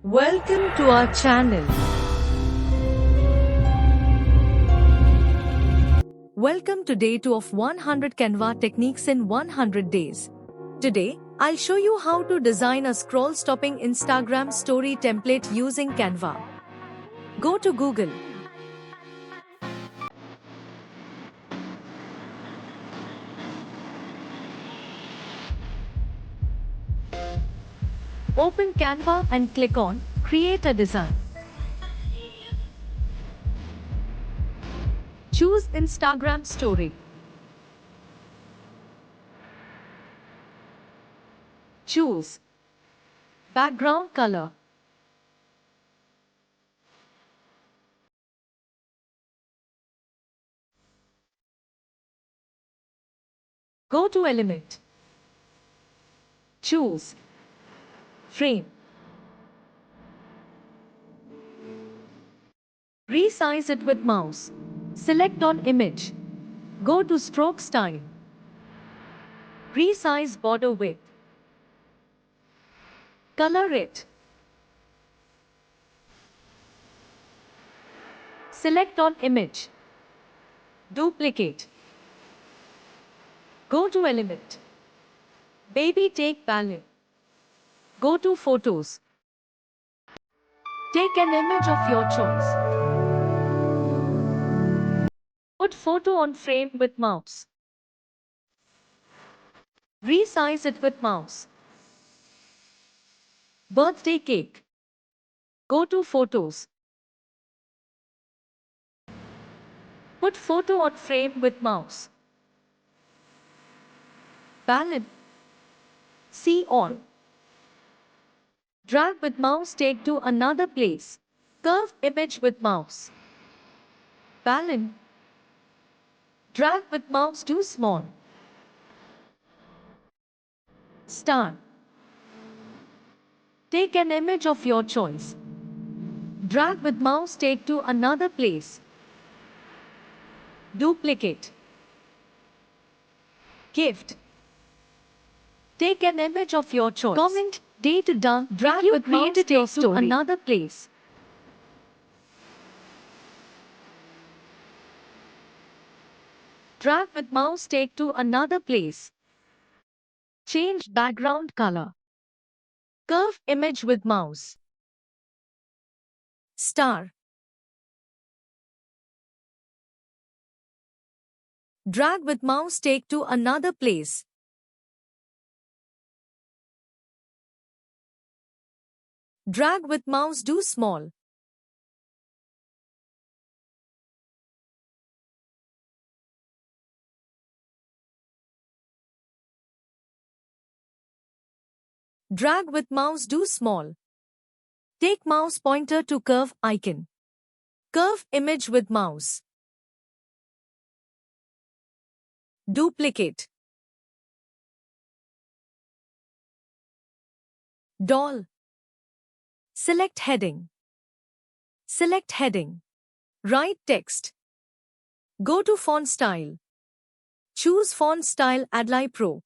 Welcome to our channel. Welcome to day 2 of 100 Canva techniques in 100 days. Today, I'll show you how to design a scroll-stopping Instagram story template using Canva. Go to Google. Open Canva and click on Create a Design. Choose Instagram Story. Choose Background Color. Go to Element. Choose Frame. Resize it with mouse. Select on image. Go to Stroke Style. Resize border width. Color it. Select on image. Duplicate. Go to Element. Baby take value. Go to Photos. Take an image of your choice. Put photo on frame with mouse. Resize it with mouse. Birthday cake. Go to Photos. Put photo on frame with mouse. Ballad. See all. Drag with mouse, take to another place. Curve image with mouse. Ballad. Drag with mouse to small. Star. Take an image of your choice. Drag with mouse, take to another place. Duplicate. Gift. Take an image of your choice. Comment, date done. Drag with mouse, take to another place. Drag with mouse, take to another place. Change background color. Curve image with mouse. Star. Drag with mouse, take to another place. Drag with mouse, do small. Drag with mouse, do small. Take mouse pointer to curve icon. Curve image with mouse. Duplicate. Doll. Select heading. Select heading. Write text. Go to font style. Choose font style Adlai Pro.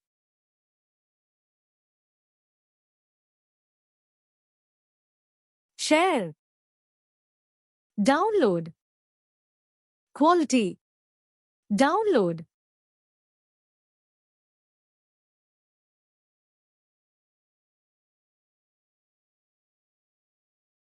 Share. Download. Quality. Download.